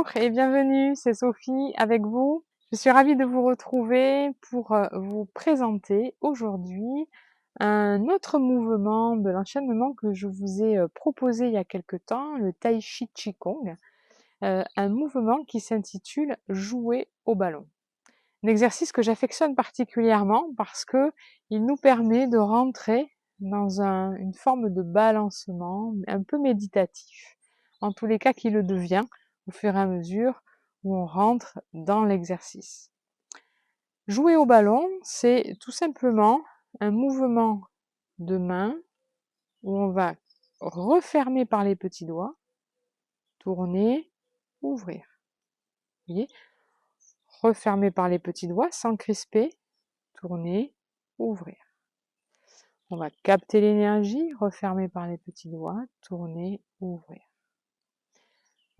Bonjour et bienvenue, c'est Sophie avec vous. Je suis ravie de vous retrouver pour vous présenter aujourd'hui un autre mouvement de l'enchaînement que je vous ai proposé il y a quelque temps, le Tai Chi Qigong, un mouvement qui s'intitule Jouer au ballon. Un exercice que j'affectionne particulièrement parce que il nous permet de rentrer dans une forme de balancement un peu méditatif, en tous les cas qui le devient au fur et à mesure où on rentre dans l'exercice. Jouer au ballon, c'est tout simplement un mouvement de main où on va refermer par les petits doigts, tourner, ouvrir. Vous voyez ? Refermer par les petits doigts sans crisper, tourner, ouvrir. On va capter l'énergie, refermer par les petits doigts, tourner, ouvrir.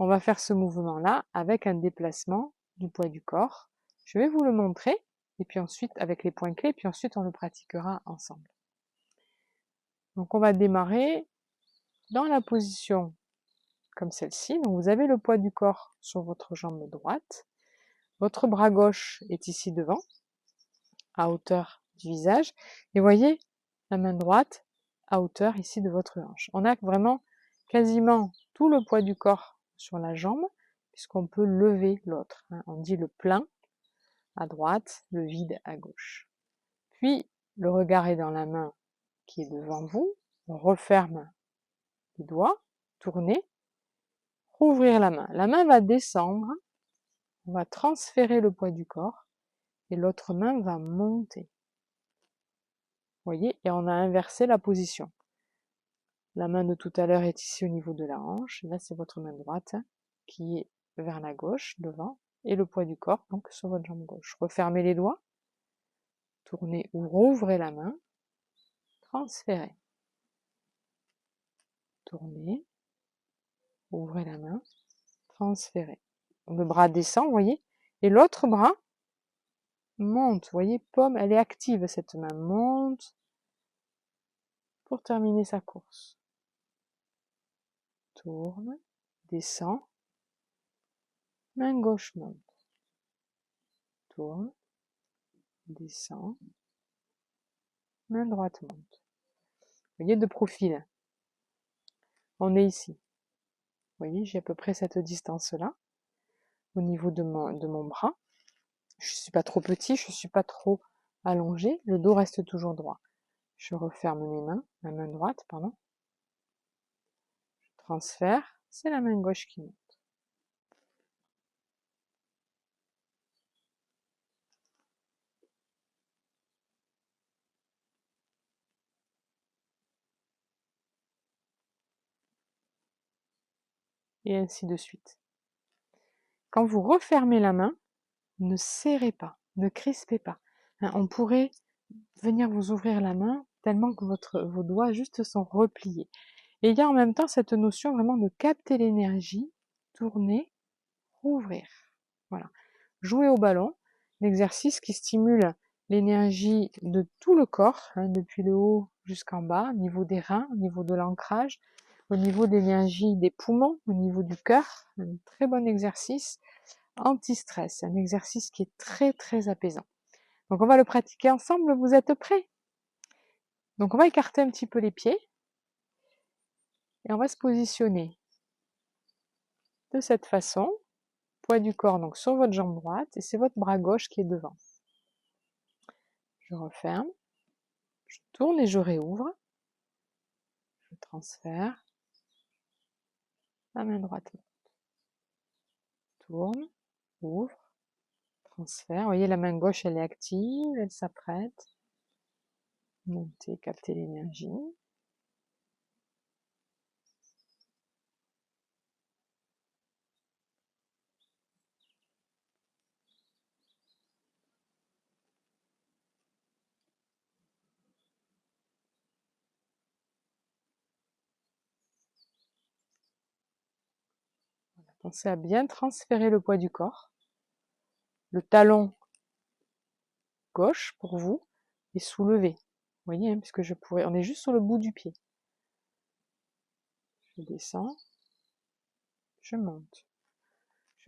On va faire ce mouvement-là avec un déplacement du poids du corps. Je vais vous le montrer, et puis ensuite avec les points clés, puis ensuite on le pratiquera ensemble. Donc on va démarrer dans la position comme celle-ci. Donc vous avez le poids du corps sur votre jambe droite. Votre bras gauche est ici devant, à hauteur du visage. Et voyez, la main droite à hauteur ici de votre hanche. On a vraiment quasiment tout le poids du corps sur la jambe, puisqu'on peut lever l'autre. On dit le plein à droite, le vide à gauche. Puis, le regard est dans la main qui est devant vous. On referme les doigts, tournez, rouvrir la main. La main va descendre, on va transférer le poids du corps, et l'autre main va monter. Vous voyez, et on a inversé la position. La main de tout à l'heure est ici au niveau de la hanche. Là, c'est votre main droite qui est vers la gauche, devant, et le poids du corps, donc sur votre jambe gauche. Refermez les doigts, tournez ou rouvrez la main, transférez. Tournez, ouvrez la main, transférez. Le bras descend, vous voyez, et l'autre bras monte. Vous voyez, paume, elle est active, cette main monte pour terminer sa course. Tourne, descend, main gauche monte. Tourne, descend, main droite monte. Vous voyez, de profil. On est ici. Vous voyez, j'ai à peu près cette distance-là, au niveau de mon bras. Je suis pas trop petit, je suis pas trop allongé, le dos reste toujours droit. Je referme mes mains, la main droite, pardon. Je transfère, c'est la main gauche qui monte. Et ainsi de suite. Quand vous refermez la main, ne serrez pas, ne crispez pas. On pourrait venir vous ouvrir la main tellement que vos doigts juste sont repliés. Et il y a en même temps cette notion vraiment de capter l'énergie, tourner, rouvrir. Voilà. Jouer au ballon, l'exercice qui stimule l'énergie de tout le corps, depuis le haut jusqu'en bas, au niveau des reins, au niveau de l'ancrage, au niveau de l'énergie des poumons, au niveau du cœur. Un très bon exercice anti-stress, un exercice qui est très très apaisant. Donc on va le pratiquer ensemble, vous êtes prêts? Donc on va écarter un petit peu les pieds et on va se positionner de cette façon, poids du corps donc sur votre jambe droite et c'est votre bras gauche qui est devant. Je referme, je tourne et je réouvre, je transfère, la main droite tourne, ouvre, transfère. Vous voyez, la main gauche elle est active, elle s'apprête, monter, capter l'énergie. Pensez à bien transférer le poids du corps. Le talon gauche pour vous est soulevé. Vous voyez, puisque on est juste sur le bout du pied. Je descends, je monte.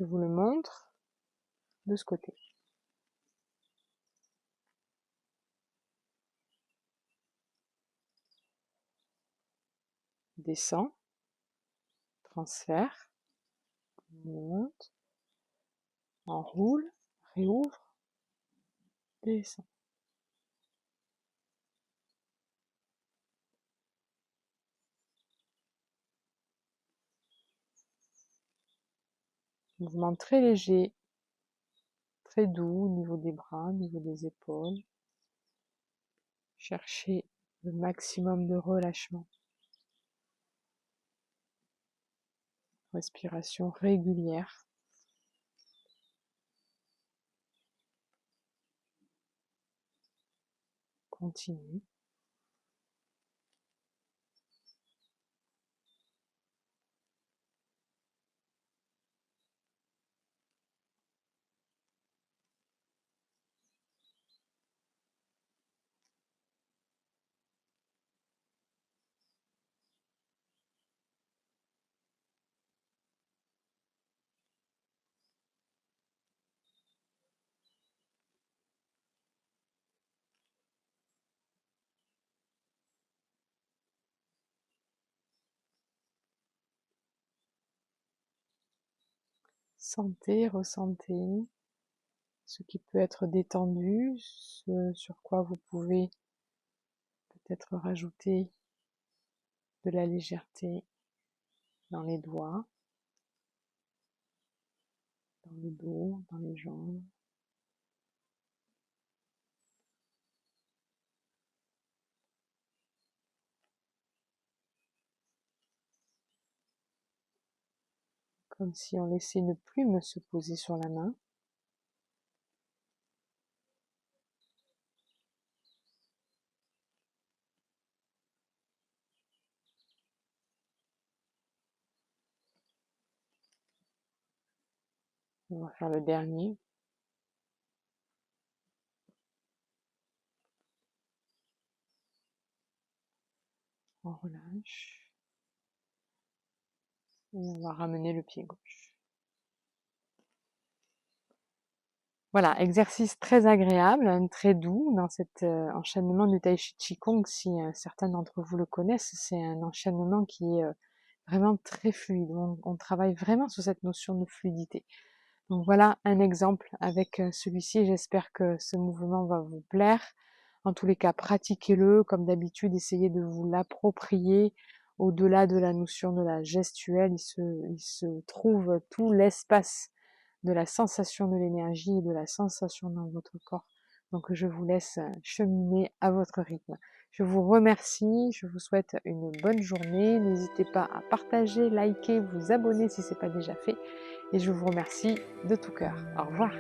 Je vous le montre de ce côté. Descend, transfert, monte, enroule, réouvre, descend. Mouvement très léger, très doux au niveau des bras, au niveau des épaules. Cherchez le maximum de relâchement. Respiration régulière. Continue. Sentez, ressentez ce qui peut être détendu, ce sur quoi vous pouvez peut-être rajouter de la légèreté dans les doigts, dans le dos, dans les jambes. Comme si on laissait une plume se poser sur la main. On va faire le dernier. On relâche. Et on va ramener le pied gauche. Voilà, exercice très agréable, très doux dans cet enchaînement du Tai Chi Qigong. Si certains d'entre vous le connaissent, c'est un enchaînement qui est vraiment très fluide. On travaille vraiment sur cette notion de fluidité. Donc voilà un exemple avec celui-ci. J'espère que ce mouvement va vous plaire. En tous les cas, pratiquez-le. Comme d'habitude, essayez de vous l'approprier. Au-delà de la notion de la gestuelle, il se trouve tout l'espace de la sensation de l'énergie et de la sensation dans votre corps. Donc je vous laisse cheminer à votre rythme. Je vous remercie, je vous souhaite une bonne journée. N'hésitez pas à partager, liker, vous abonner si ce n'est pas déjà fait. Et je vous remercie de tout cœur. Au revoir.